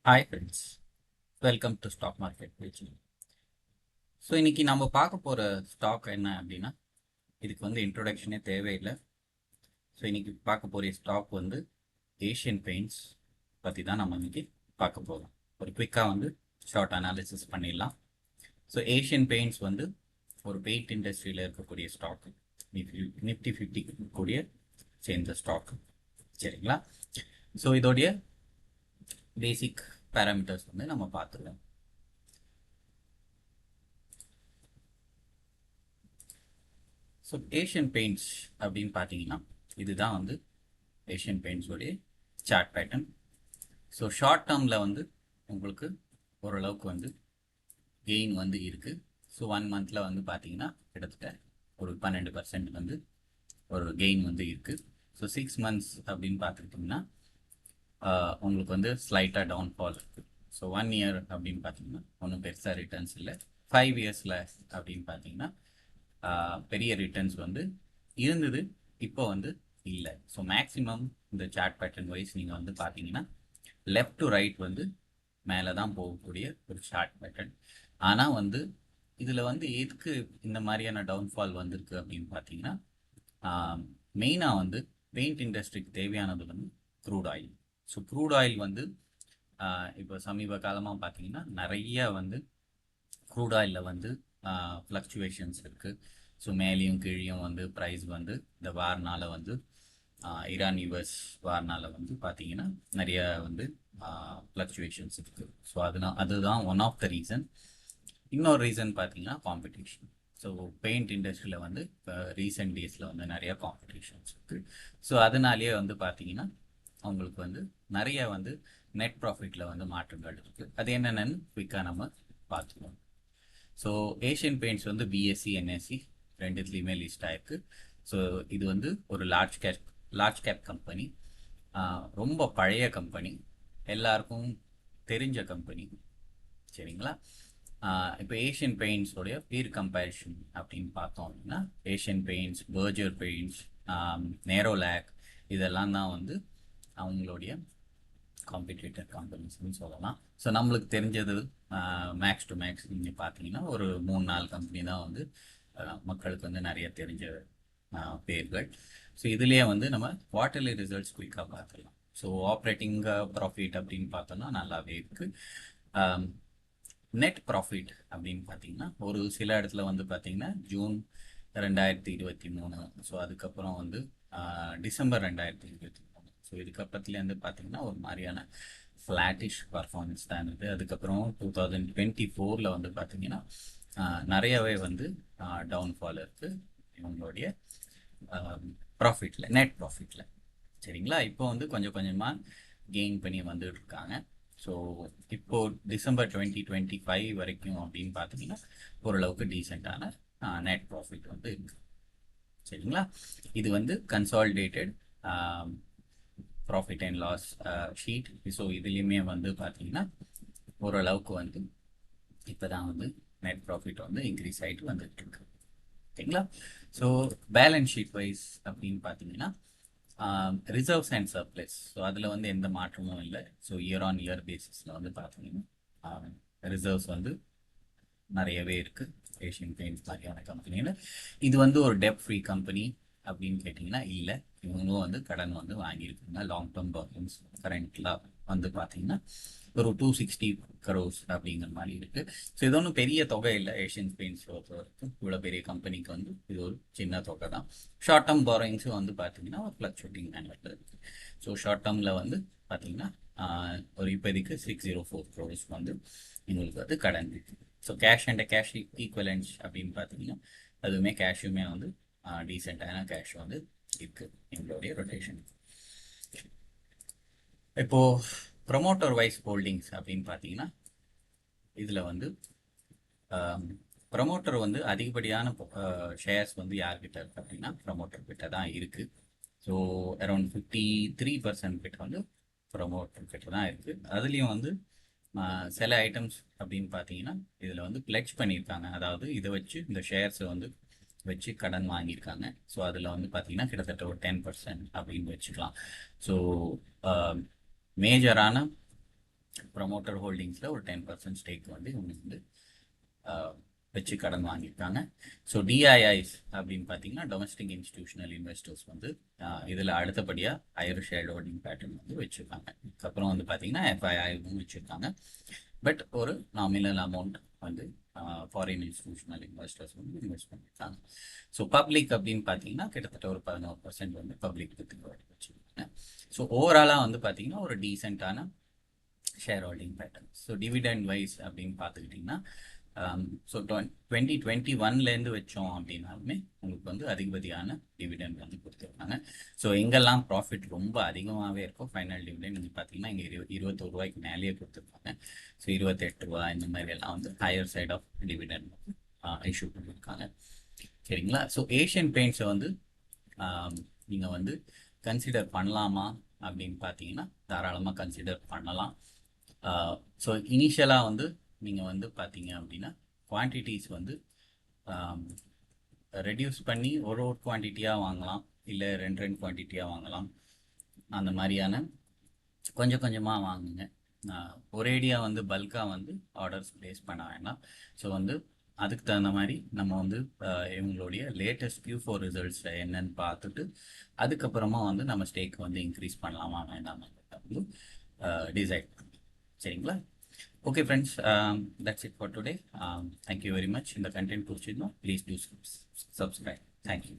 Hi friends, welcome to stock market page. So இன்றைக்கி நம்ம பார்க்க போகிற ஸ்டாக் என்ன அப்படின்னா, இதுக்கு வந்து இன்ட்ரொடக்ஷனே தேவையில்லை. ஸோ இன்றைக்கி பார்க்க போகிற ஸ்டாக் வந்து ஏஷியன் பெயிண்ட்ஸ் பற்றி தான் நம்ம இன்றைக்கி பார்க்க போகிறோம். ஒரு குயிக்காக வந்து ஷார்ட் அனாலிசிஸ் பண்ணிடலாம். ஸோ ஏஷியன் பெயிண்ட்ஸ் வந்து ஒரு பெயிண்ட் இண்டஸ்ட்ரியில் இருக்கக்கூடிய ஸ்டாக், நிஃப்டி 50 கூடிய சேர்ந்த ஸ்டாக். சரிங்களா? ஸோ இதோடைய பேசிக் பேராமீட்டர்ஸ் வந்து நம்ம பார்த்துருவோம். ஸோ ஏஷியன் பெயிண்ட்ஸ் அப்படின்னு பார்த்தீங்கன்னா, இதுதான் வந்து ஏஷியன் பெயிண்ட்ஸோடைய சார்ட் பேட்டர்ன். ஸோ ஷார்ட் டேர்மில் வந்து உங்களுக்கு ஓரளவுக்கு வந்து கெயின் வந்து இருக்குது. ஸோ 1 மந்தில் வந்து பார்த்தீங்கன்னா கிட்டத்தட்ட ஒரு 12% வந்து ஒரு கெயின் வந்து இருக்குது. ஸோ 6 மந்த்ஸ் அப்படின்னு பார்த்துக்கிட்டிங்கன்னா உங்களுக்கு வந்து ஸ்லைட்டாக டவுன்ஃபால் இருக்குது. ஸோ 1 இயர் அப்படின்னு பார்த்தீங்கன்னா ஒன்றும் பெருசாக ரிட்டர்ன்ஸ் இல்லை. 5 இயர்ஸில் அப்படின்னு பார்த்தீங்கன்னா பெரிய ரிட்டர்ன்ஸ் வந்து இருந்தது, இப்போ வந்து இல்லை. ஸோ மேக்ஸிமம் இந்த சார்ட் பேட்டர்ன் வைஸ் நீங்கள் வந்து பார்த்தீங்கன்னா லெஃப்ட் டு ரைட் வந்து மேலே தான் போகக்கூடிய ஒரு சார்ட் பேட்டர்ன். ஆனால் வந்து இதில் வந்து எதுக்கு இந்த மாதிரியான டவுன்ஃபால் வந்திருக்கு அப்படின்னு பார்த்தீங்கன்னா, மெயினாக வந்து பெயிண்ட் இண்டஸ்ட்ரிக்கு தேவையானது வந்து crude oil. So crude oil வந்து இப்போ சமீப காலமாக பார்த்தீங்கன்னா நிறைய வந்து க்ரூட் ஆயிலில் வந்து ஃப்ளக்சுவேஷன்ஸ் இருக்குது. ஸோ மேலேயும் கீழேயும் வந்து ப்ரைஸ் வந்து இந்த வார்னால் வந்து ஈரான் யூஎஸ் வார்னால் வந்து பார்த்தீங்கன்னா நிறைய வந்து ஃப்ளக்சுவேஷன்ஸ் இருக்குது. ஸோ அதுதான் ஒன் ஆஃப் த ரீசன். இன்னொரு ரீசன் பார்த்தீங்கன்னா காம்படிஷன். ஸோ பெயிண்ட் இண்டஸ்ட்ரியில் வந்து இப்போ ரீசெண்ட் டேஸில் வந்து நிறைய காம்படிஷன்ஸ் இருக்குது. ஸோ அதனாலேயே வந்து பார்த்தீங்கன்னா அவங்களுக்கு வந்து நிறைய வந்து நெட் ப்ராஃபிட்டில் வந்து மாற்றங்கள் இருக்குது. அது என்னென்னு குயிக்காக நம்ம பார்த்துக்கணும். ஸோ ஏஷியன் பெயிண்ட்ஸ் வந்து பிஎஸ்சி என்எஸ்சி ரெண்டுத்துலேயுமே லிஸ்ட் ஆயிருக்கு. ஸோ இது வந்து ஒரு லார்ஜ் கேப் கம்பெனி, ரொம்ப பழைய கம்பெனி, எல்லாருக்கும் தெரிஞ்ச கம்பெனி. சரிங்களா? இப்போ ஏஷியன் பெயிண்ட்ஸோடைய பீர் கம்பேரிஷன் அப்படின்னு பார்த்தோம் அப்படின்னா, ஏஷியன் பெயிண்ட்ஸ், பர்ஜர் பெயிண்ட்ஸ், நேரோலேக் இதெல்லாம் தான் வந்து அவங்களுடைய காம்படிட்டர் கம்பெனிஸ்ன்னு சொல்லலாம். ஸோ நம்மளுக்கு தெரிஞ்சது மேக்ஸ் டு மேக்ஸ் நீங்கள் பார்த்தீங்கன்னா ஒரு 3-4 கம்பெனி தான் வந்து மக்களுக்கு வந்து நிறைய தெரிஞ்ச பேர்கள். ஸோ இதுலேயே வந்து நம்ம குவார்ட்டர்லி ரிசல்ட்ஸ் குயிக்காக பார்த்துக்கலாம். ஸோ ஆப்ரேட்டிங் ப்ராஃபிட் அப்படின்னு பார்த்தோம்னா நல்லாவே இருக்குது. நெட் ப்ராஃபிட் அப்படின்னு பார்த்தீங்கன்னா ஒரு சில இடத்துல வந்து பார்த்தீங்கன்னா ஜூன் 2023, ஸோ அதுக்கப்புறம் வந்து டிசம்பர் 2023, ஸோ இதுக்கப்புறத்துலேருந்து பார்த்தீங்கன்னா ஒரு மாதிரியான ஃப்ளாட்டிஷ் பர்ஃபார்மன்ஸ் தான் இருந்தது. அதுக்கப்புறம் 2024 வந்து பார்த்தீங்கன்னா நிறையவே வந்து டவுன்ஃபால் இருக்குது இவங்களுடைய ப்ராஃபிட்டில், நெட் ப்ராஃபிட்டில். சரிங்களா? இப்போ வந்து கொஞ்சம் கொஞ்சமாக கெயின் பண்ணி வந்துட்டு இருக்காங்க. ஸோ இப்போது டிசம்பர் 2025 வரைக்கும் அப்படின்னு பார்த்தீங்கன்னா ஓரளவுக்கு டீசெண்டான நெட் ப்ராஃபிட் வந்து இருக்குது. சரிங்களா? இது வந்து consolidated profit and loss sheet. So இதுலேயுமே வந்து பார்த்தீங்கன்னா ஓரளவுக்கு வந்து இப்போ தான் வந்து நெட் ப்ராஃபிட் வந்து இன்க்ரீஸ் ஆகிட்டு வந்துட்டு இருக்கு. ஓகேங்களா? ஸோ பேலன்ஸ் ஷீட் வைஸ் அப்படின்னு பார்த்தீங்கன்னா ரிசர்வ்ஸ் அண்ட் சர்ப்ளஸ், ஸோ அதில் வந்து எந்த மாற்றமும் இல்லை. ஸோ இயர் ஆன் இயர் பேசிஸில் வந்து பார்த்தீங்கன்னா ரிசர்வ்ஸ் வந்து நிறையவே இருக்குது ஏஷியன் பெயிண்ட்ஸ் மாதிரியான கம்பெனியில். இது வந்து ஒரு டெப் ஃப்ரீ கம்பெனி அப்படின்னு கேட்டிங்கன்னா இல்லை. இவங்களும் வந்து கடன் வந்து வாங்கியிருக்காங்க. லாங் டேர்ம் பர்ஃபார்மன்ஸ் கரண்ட்டில் வந்து பார்த்தீங்கன்னா ஒரு 260 crores அப்படிங்கிற மாதிரி இருக்குது. ஸோ இது ஒன்றும் பெரிய தொகை இல்லை ஏஷியன் பெயிண்ட்ஸ் பொறுத்த வரைக்கும். இவ்வளோ பெரிய கம்பெனிக்கு வந்து இது ஒரு சின்ன தொகை தான். ஷார்ட் டேர்ம் பாரோயிங்ஸும் வந்து பார்த்தீங்கன்னா ஒரு ஃப்ளக்சுவேட்டிங் மேனரில் இருக்குது. ஸோ ஷார்ட் டேர்மில் வந்து பார்த்தீங்கன்னா ஒரு இப்போதைக்கு 604 crores வந்து எங்களுக்கு வந்து கடன் இருக்குது. So cash and cash equivalence அப்படின்னு பார்த்தீங்கன்னா அதுவுமே கேஷுமே வந்து டீசெண்டான கேஷ் வந்து இருக்குது எங்களுடைய ரொட்டேஷன். இப்போது ப்ரொமோட்டர் வைஸ் ஹோல்டிங்ஸ் அப்படின்னு பார்த்தீங்கன்னா இதில் வந்து ப்ரொமோட்டர் வந்து அதிகப்படியான ஷேர்ஸ் வந்து யார்கிட்ட இருக்குது அப்படின்னா ப்ரொமோட்டர் கிட்ட தான் இருக்குது. ஸோ அரௌண்ட் 53% கிட்ட வந்து ப்ரொமோட்டர் கிட்ட தான் இருக்குது. அதுலேயும் வந்து சில ஐட்டம்ஸ் அப்படின்னு பார்த்தீங்கன்னா இதில் வந்து பிளெட்ஜ் பண்ணியிருக்காங்க. அதாவது இதை வச்சு இந்த ஷேர்ஸை வந்து வச்சு கடன் வாங்கியிருக்காங்க. ஸோ அதில் வந்து பார்த்தீங்கன்னா கிட்டத்தட்ட ஒரு 10% அப்படின்னு வச்சுக்கலாம். ஸோ மேஜரான ப்ரொமோட்டர் ஹோல்டிங்ஸில் ஒரு 10% ஸ்டேக் வந்து இவங்க வந்து வச்சு கடன் வாங்கியிருக்காங்க. ஸோ டிஐஐஸ் அப்படின்னு பார்த்தீங்கன்னா டொமஸ்டிக் இன்ஸ்டிடியூஷனல் இன்வெஸ்டர்ஸ் வந்து இதில் அடுத்தபடியாக ஹையர் ஷேர் ஹோல்டிங் பேட்டர்ன் வந்து வச்சுருக்காங்க. அதுக்கப்புறம் வந்து பார்த்தீங்கன்னா எஃப்ஐஐவும் வச்சுருக்காங்க. பட் ஒரு நாமினல் அமௌண்ட் வந்து ஃபாரின் இன்ஸ்டிடியூஷனல் இன்வெஸ்டர்ஸ் வந்து இன்வெஸ்ட் பண்ணியிருக்காங்க. ஸோ பப்ளிக் அப்படின்னு பார்த்தீங்கன்னா கிட்டத்தட்ட ஒரு 11% வந்து பப்ளிக் வச்சுருக்காங்க. ஸோ ஓவராலாக வந்து பார்த்தீங்கன்னா ஒரு டீசெண்டான share holding pattern. So dividend wise அப்படின்னு பார்த்துக்கிட்டிங்கன்னா ஸோ 2021லேருந்து வச்சோம் அப்படின்னாலுமே உங்களுக்கு வந்து அதிகப்படியான டிவிடெண்ட் வந்து கொடுத்துருக்காங்க. ஸோ எங்கெல்லாம் ப்ராஃபிட் ரொம்ப அதிகமாகவே இருக்கும் ஃபைனல் டிவிடெண்ட் நீங்கள் பார்த்தீங்கன்னா இங்கே 21 ரூபாய்க்கு மேலேயே கொடுத்துருக்காங்க. ஸோ 28 ரூபா இந்த மாதிரி எல்லாம் வந்து ஹையர் சைட் ஆஃப் டிவிடெண்ட் வந்து இஷ்யூ பண்ணியிருக்காங்க. சரிங்களா? ஸோ ஏஷியன் பெயிண்ட்ஸை வந்து நீங்கள் வந்து கன்சிடர் பண்ணலாமா அப்படின்னு பார்த்தீங்கன்னா தாராளமாக கன்சிடர் பண்ணலாம். ஸோ இனிஷியலாக வந்து நீங்கள் வந்து பார்த்தீங்க அப்படின்னா குவான்டிட்டிஸ் வந்து ரெடியூஸ் பண்ணி ஒரு குவான்டிட்டியாக வாங்கலாம், இல்லை ரெண்டு குவான்டிட்டியாக வாங்கலாம். அந்த மாதிரியான கொஞ்சம் கொஞ்சமாக வாங்குங்க. ஒரேடியாக வந்து பல்காக வந்து ஆர்டர்ஸ் ப்ளேஸ் பண்ண வேண்டாம். ஸோ வந்து அதுக்கு தகுந்த மாதிரி நம்ம வந்து இவங்களுடைய லேட்டஸ்ட் Q4 ரிசல்ட்ஸ் என்னன்னு பார்த்துட்டு அதுக்கப்புறமா வந்து நம்ம ஸ்டேக் வந்து இன்க்ரீஸ் பண்ணலாமா வேண்டாமாங்கிறத வந்து டிசைட் பண்ணலாம். சரிங்களா? Okay friends, that's it for today. Thank you very much. இந்த content பிடிச்சிருந்தோம், please do subscribe. Thank you.